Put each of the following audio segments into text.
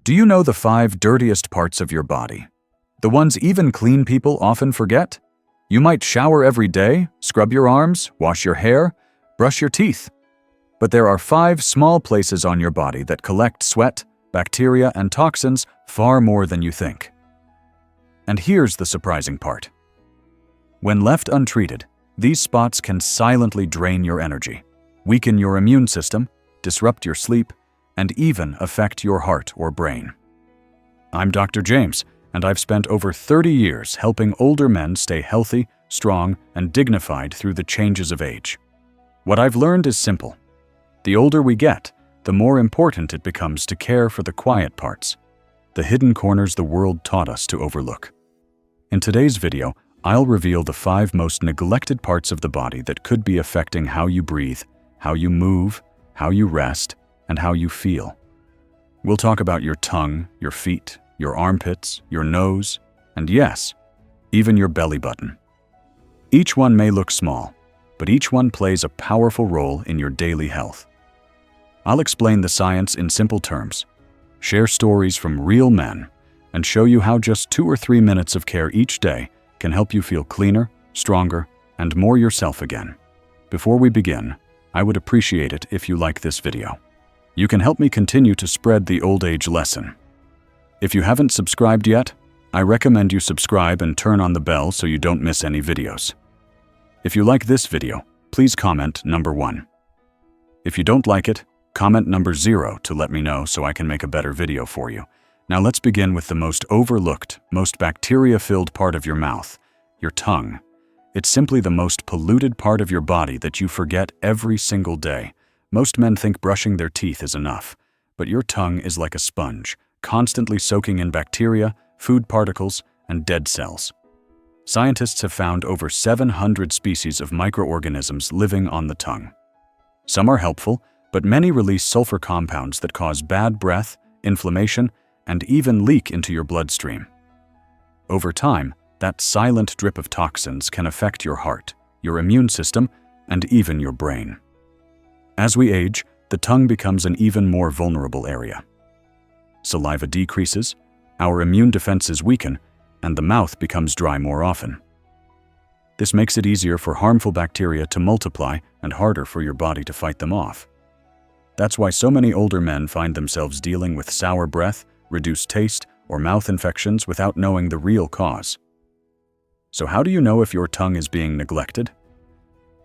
Do you know the 5 dirtiest parts of your body? The ones even clean people often forget? You might shower every day, scrub your arms, wash your hair, brush your teeth. But there are 5 small places on your body that collect sweat, bacteria, and toxins far more than you think. And here's the surprising part. When left untreated, these spots can silently drain your energy, weaken your immune system, disrupt your sleep, and even affect your heart or brain. I'm Dr. James, and I've spent over 30 years helping older men stay healthy, strong, and dignified through the changes of age. What I've learned is simple. The older we get, the more important it becomes to care for the quiet parts, the hidden corners the world taught us to overlook. In today's video, I'll reveal the 5 most neglected parts of the body that could be affecting how you breathe, how you move, how you rest, and how you feel. We'll talk about your tongue, your feet, your armpits, your nose, and yes, even your belly button. Each one may look small, but each one plays a powerful role in your daily health. I'll explain the science in simple terms, share stories from real men, and show you how just 2 or 3 minutes of care each day can help you feel cleaner, stronger, and more yourself again. Before we begin, I would appreciate it if you like this video. You can help me continue to spread the old age lesson. If you haven't subscribed yet, I recommend you subscribe and turn on the bell so you don't miss any videos. If you like this video, please comment number 1. If you don't like it, comment number 0 to let me know so I can make a better video for you. Now let's begin with the most overlooked, most bacteria-filled part of your mouth, your tongue. It's simply the most polluted part of your body that you forget every single day. Most men think brushing their teeth is enough, but your tongue is like a sponge, constantly soaking in bacteria, food particles, and dead cells. Scientists have found over 700 species of microorganisms living on the tongue. Some are helpful, but many release sulfur compounds that cause bad breath, inflammation, and even leak into your bloodstream. Over time, that silent drip of toxins can affect your heart, your immune system, and even your brain. As we age, the tongue becomes an even more vulnerable area. Saliva decreases, our immune defenses weaken, and the mouth becomes dry more often. This makes it easier for harmful bacteria to multiply and harder for your body to fight them off. That's why so many older men find themselves dealing with sour breath, reduced taste, or mouth infections without knowing the real cause. So how do you know if your tongue is being neglected?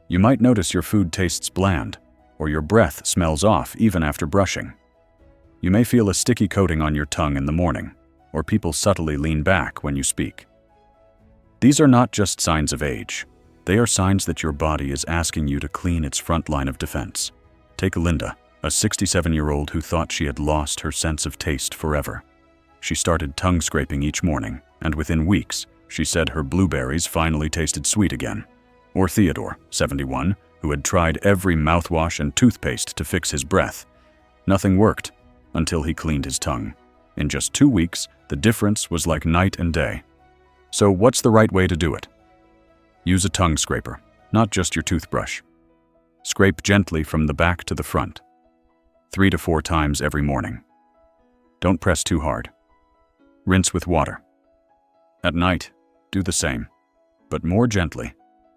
You might notice your food tastes bland, or your breath smells off even after brushing. You may feel a sticky coating on your tongue in the morning, or people subtly lean back when you speak. These are not just signs of age. They are signs that your body is asking you to clean its front line of defense. Take Linda, a 67-year-old who thought she had lost her sense of taste forever. She started tongue scraping each morning, and within weeks, she said her blueberries finally tasted sweet again. Or Theodore, 71, who had tried every mouthwash and toothpaste to fix his breath. Nothing worked until he cleaned his tongue. In just 2 weeks, the difference was like night and day. So what's the right way to do it? Use a tongue scraper, not just your toothbrush. Scrape gently from the back to the front, 3 to 4 times every morning. Don't press too hard. Rinse with water. At night, do the same, but more gently,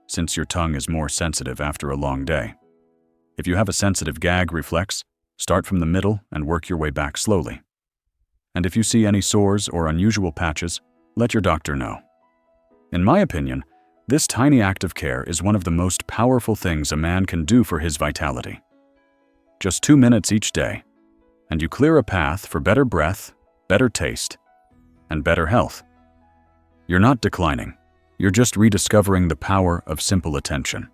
since your tongue is more sensitive after a long day. If you have a sensitive gag reflex, start from the middle and work your way back slowly. And if you see any sores or unusual patches, let your doctor know. In my opinion, this tiny act of care is one of the most powerful things a man can do for his vitality. Just 2 minutes each day, and you clear a path for better breath, better taste, and better health. You're not declining. You're just rediscovering the power of simple attention.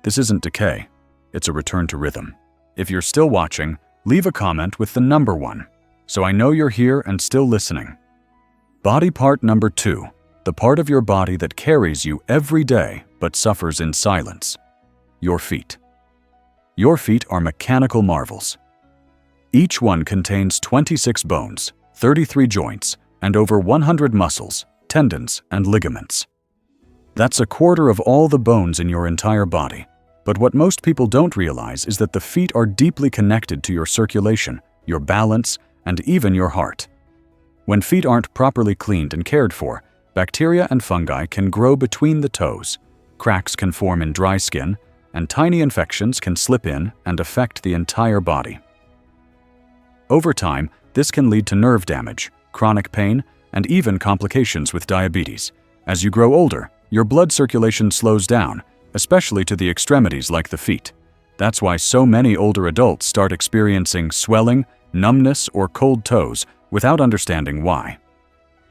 This isn't decay, it's a return to rhythm. If you're still watching, leave a comment with the number 1, so I know you're here and still listening. Body part number 2, the part of your body that carries you every day but suffers in silence. Your feet. Your feet are mechanical marvels. Each one contains 26 bones, 33 joints, and over 100 muscles, tendons, and ligaments. That's a quarter of all the bones in your entire body. But what most people don't realize is that the feet are deeply connected to your circulation, your balance, and even your heart. When feet aren't properly cleaned and cared for, bacteria and fungi can grow between the toes, cracks can form in dry skin, and tiny infections can slip in and affect the entire body. Over time, this can lead to nerve damage, chronic pain, and even complications with diabetes. As you grow older, your blood circulation slows down, especially to the extremities like the feet. That's why so many older adults start experiencing swelling, numbness, or cold toes without understanding why.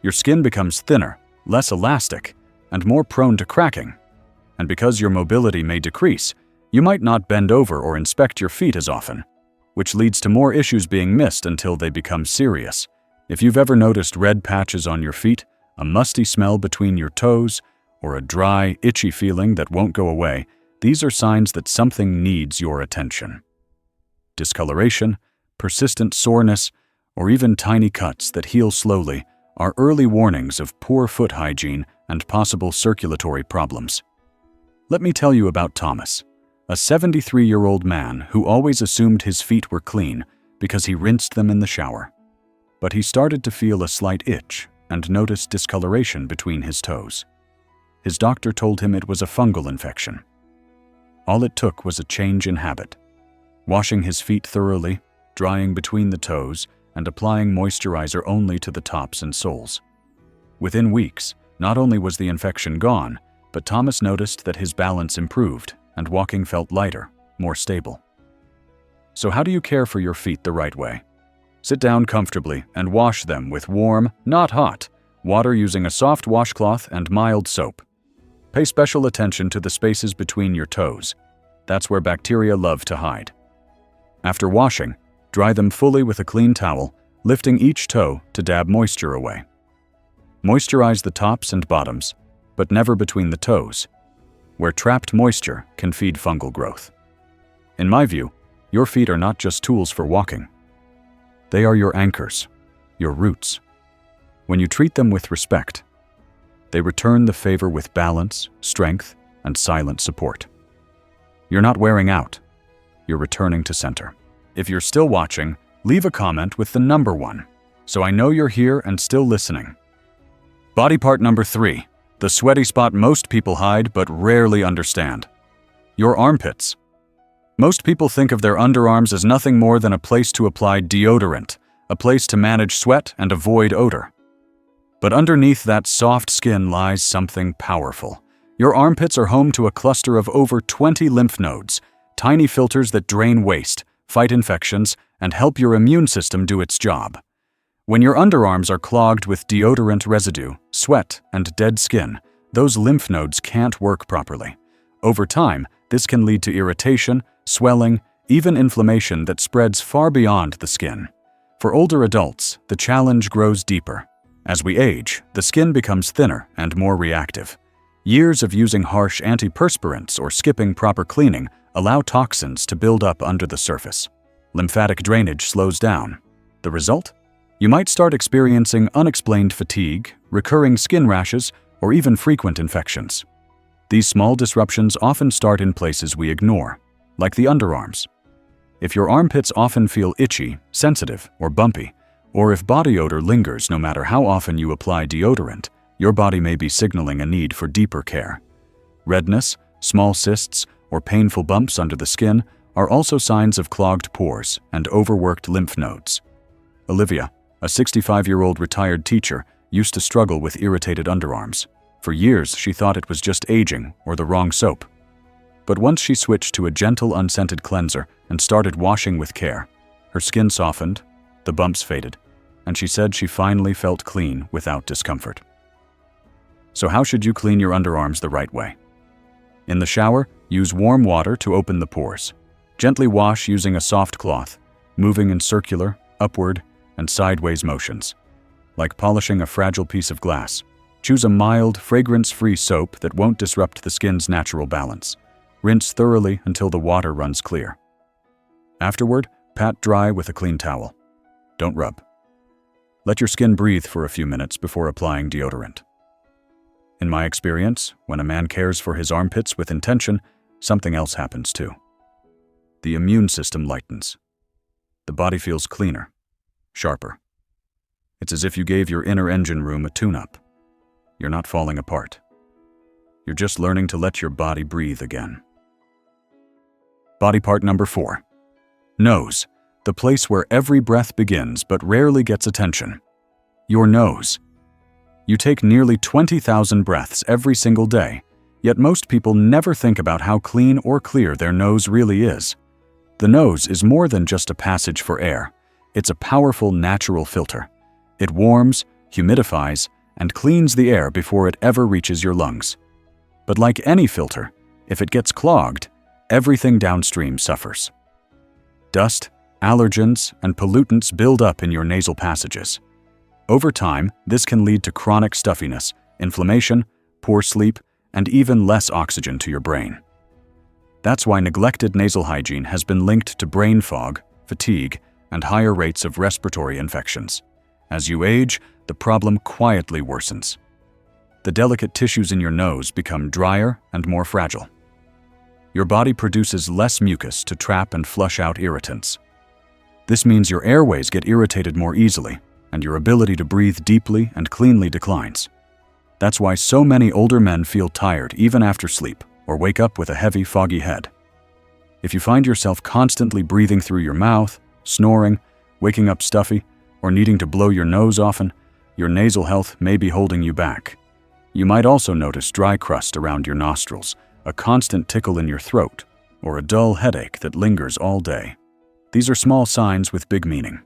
Your skin becomes thinner, less elastic, and more prone to cracking. And because your mobility may decrease, you might not bend over or inspect your feet as often, which leads to more issues being missed until they become serious. If you've ever noticed red patches on your feet, a musty smell between your toes, or a dry, itchy feeling that won't go away, these are signs that something needs your attention. Discoloration, persistent soreness, or even tiny cuts that heal slowly are early warnings of poor foot hygiene and possible circulatory problems. Let me tell you about Thomas, a 73-year-old man who always assumed his feet were clean because he rinsed them in the shower. But he started to feel a slight itch and noticed discoloration between his toes. His doctor told him it was a fungal infection. All it took was a change in habit. Washing his feet thoroughly, drying between the toes, and applying moisturizer only to the tops and soles. Within weeks, not only was the infection gone, but Thomas noticed that his balance improved and walking felt lighter, more stable. So how do you care for your feet the right way? Sit down comfortably and wash them with warm, not hot, water using a soft washcloth and mild soap. Pay special attention to the spaces between your toes. That's where bacteria love to hide. After washing, dry them fully with a clean towel, lifting each toe to dab moisture away. Moisturize the tops and bottoms, but never between the toes, where trapped moisture can feed fungal growth. In my view, your feet are not just tools for walking. They are your anchors, your roots. When you treat them with respect, they return the favor with balance, strength, and silent support. You're not wearing out. You're returning to center. If you're still watching, leave a comment with the number 1, so I know you're here and still listening. Body part number 3, the sweaty spot most people hide but rarely understand. Your armpits. Most people think of their underarms as nothing more than a place to apply deodorant, a place to manage sweat and avoid odor. But underneath that soft skin lies something powerful. Your armpits are home to a cluster of over 20 lymph nodes, tiny filters that drain waste, fight infections, and help your immune system do its job. When your underarms are clogged with deodorant residue, sweat, and dead skin, those lymph nodes can't work properly. Over time, this can lead to irritation, swelling, even inflammation that spreads far beyond the skin. For older adults, the challenge grows deeper. As we age, the skin becomes thinner and more reactive. Years of using harsh antiperspirants or skipping proper cleaning allow toxins to build up under the surface. Lymphatic drainage slows down. The result? You might start experiencing unexplained fatigue, recurring skin rashes, or even frequent infections. These small disruptions often start in places we ignore, like the underarms. If your armpits often feel itchy, sensitive, or bumpy, or if body odor lingers no matter how often you apply deodorant, your body may be signaling a need for deeper care. Redness, small cysts, or painful bumps under the skin are also signs of clogged pores and overworked lymph nodes. Olivia, a 65-year-old retired teacher, used to struggle with irritated underarms. For years, she thought it was just aging or the wrong soap. But once she switched to a gentle, unscented cleanser and started washing with care, her skin softened, the bumps faded, and she said she finally felt clean without discomfort. So how should you clean your underarms the right way? In the shower, use warm water to open the pores. Gently wash using a soft cloth, moving in circular, upward, and sideways motions. Like polishing a fragile piece of glass, choose a mild, fragrance-free soap that won't disrupt the skin's natural balance. Rinse thoroughly until the water runs clear. Afterward, pat dry with a clean towel. Don't rub. Let your skin breathe for a few minutes before applying deodorant. In my experience, when a man cares for his armpits with intention, something else happens too. The immune system lightens. The body feels cleaner, sharper. It's as if you gave your inner engine room a tune-up. You're not falling apart. You're just learning to let your body breathe again. Body part number 4. Nose, the place where every breath begins but rarely gets attention. Your nose. You take nearly 20,000 breaths every single day, yet most people never think about how clean or clear their nose really is. The nose is more than just a passage for air. It's a powerful natural filter. It warms, humidifies, and cleans the air before it ever reaches your lungs. But like any filter, if it gets clogged, everything downstream suffers. Dust, allergens, and pollutants build up in your nasal passages. Over time, this can lead to chronic stuffiness, inflammation, poor sleep, and even less oxygen to your brain. That's why neglected nasal hygiene has been linked to brain fog, fatigue, and higher rates of respiratory infections. As you age, the problem quietly worsens. The delicate tissues in your nose become drier and more fragile. Your body produces less mucus to trap and flush out irritants. This means your airways get irritated more easily, and your ability to breathe deeply and cleanly declines. That's why so many older men feel tired even after sleep or wake up with a heavy, foggy head. If you find yourself constantly breathing through your mouth, snoring, waking up stuffy, or needing to blow your nose often, your nasal health may be holding you back. You might also notice dry crust around your nostrils, a constant tickle in your throat, or a dull headache that lingers all day. These are small signs with big meaning.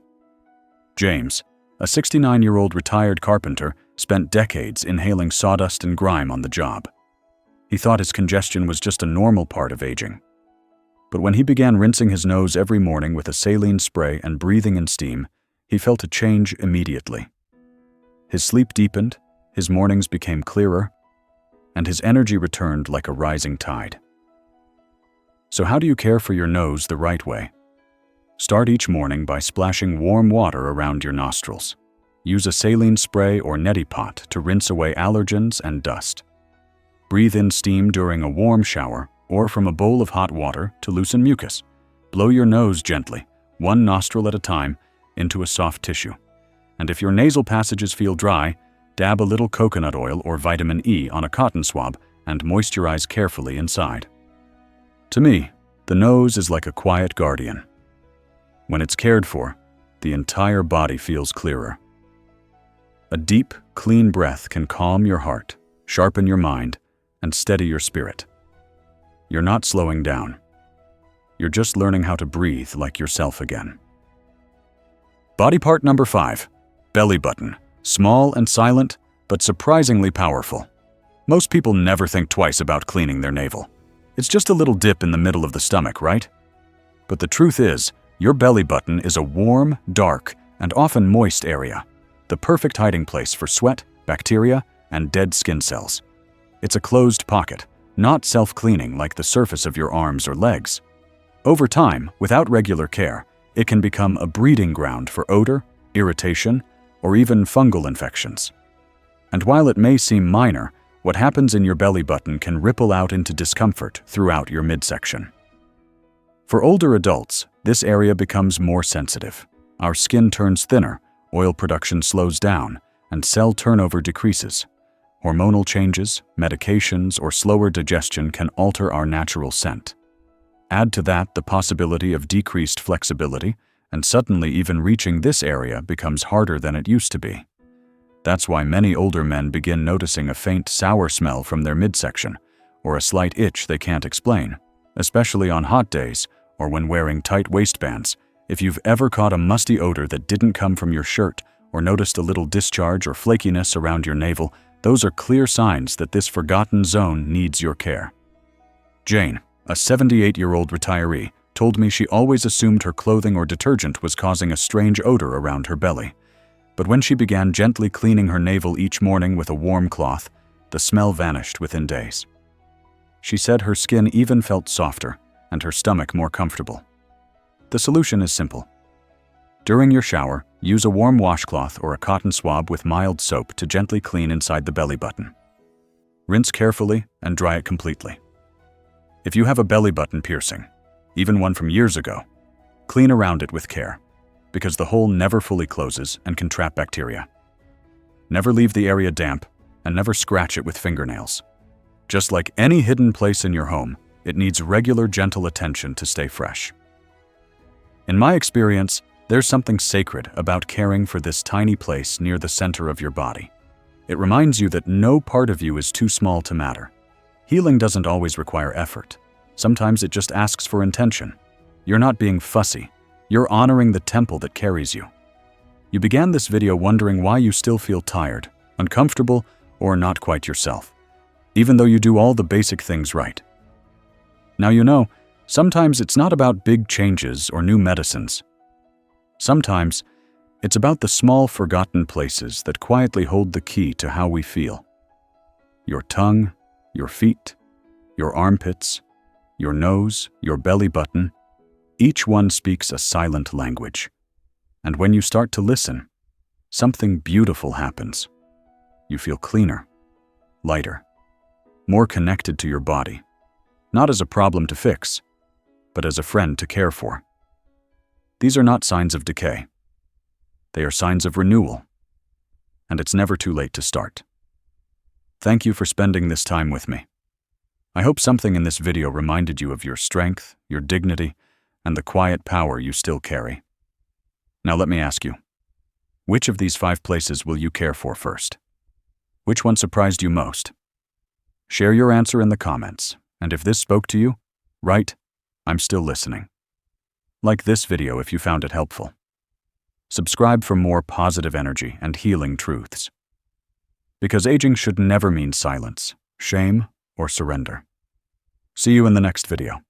James, a 69-year-old retired carpenter, spent decades inhaling sawdust and grime on the job. He thought his congestion was just a normal part of aging. But when he began rinsing his nose every morning with a saline spray and breathing in steam, he felt a change immediately. His sleep deepened, his mornings became clearer, and his energy returned like a rising tide. So how do you care for your nose the right way? Start each morning by splashing warm water around your nostrils. Use a saline spray or neti pot to rinse away allergens and dust. Breathe in steam during a warm shower or from a bowl of hot water to loosen mucus. Blow your nose gently, one nostril at a time, into a soft tissue. And if your nasal passages feel dry, dab a little coconut oil or vitamin E on a cotton swab and moisturize carefully inside. To me, the nose is like a quiet guardian. When it's cared for, the entire body feels clearer. A deep, clean breath can calm your heart, sharpen your mind, and steady your spirit. You're not slowing down. You're just learning how to breathe like yourself again. Body part number 5, belly button. Small and silent, but surprisingly powerful. Most people never think twice about cleaning their navel. It's just a little dip in the middle of the stomach, right? But the truth is, your belly button is a warm, dark, and often moist area, the perfect hiding place for sweat, bacteria, and dead skin cells. It's a closed pocket, not self-cleaning like the surface of your arms or legs. Over time, without regular care, it can become a breeding ground for odor, irritation, or even fungal infections. And while it may seem minor, what happens in your belly button can ripple out into discomfort throughout your midsection. For older adults, this area becomes more sensitive. Our skin turns thinner, oil production slows down, and cell turnover decreases. Hormonal changes, medications, or slower digestion can alter our natural scent. Add to that the possibility of decreased flexibility, and suddenly even reaching this area becomes harder than it used to be. That's why many older men begin noticing a faint sour smell from their midsection, or a slight itch they can't explain, especially on hot days or when wearing tight waistbands. If you've ever caught a musty odor that didn't come from your shirt, or noticed a little discharge or flakiness around your navel, those are clear signs that this forgotten zone needs your care. Jane, a 78-year-old retiree, told me she always assumed her clothing or detergent was causing a strange odor around her belly. But when she began gently cleaning her navel each morning with a warm cloth, the smell vanished within days. She said her skin even felt softer and her stomach more comfortable. The solution is simple. During your shower, use a warm washcloth or a cotton swab with mild soap to gently clean inside the belly button. Rinse carefully and dry it completely. If you have a belly button piercing, even one from years ago, clean around it with care. because the hole never fully closes and can trap bacteria. Never leave the area damp, and never scratch it with fingernails. Just like any hidden place in your home, it needs regular, gentle attention to stay fresh. In my experience, there's something sacred about caring for this tiny place near the center of your body. It reminds you that no part of you is too small to matter. Healing doesn't always require effort. Sometimes it just asks for intention. You're not being fussy. You're honoring the temple that carries you. You began this video wondering why you still feel tired, uncomfortable, or not quite yourself, even though you do all the basic things right. Now you know, sometimes it's not about big changes or new medicines. Sometimes it's about the small, forgotten places that quietly hold the key to how we feel. Your tongue, your feet, your armpits, your nose, your belly button, each one speaks a silent language. And when you start to listen, something beautiful happens. You feel cleaner, lighter, more connected to your body, not as a problem to fix, but as a friend to care for. These are not signs of decay. They are signs of renewal, and it's never too late to start. Thank you for spending this time with me. I hope something in this video reminded you of your strength, your dignity, and the quiet power you still carry. Now let me ask you, which of these 5 places will you care for first? Which one surprised you most? Share your answer in the comments, and if this spoke to you, write, "I'm still listening." Like this video if you found it helpful. Subscribe for more positive energy and healing truths. Because aging should never mean silence, shame, or surrender. See you in the next video.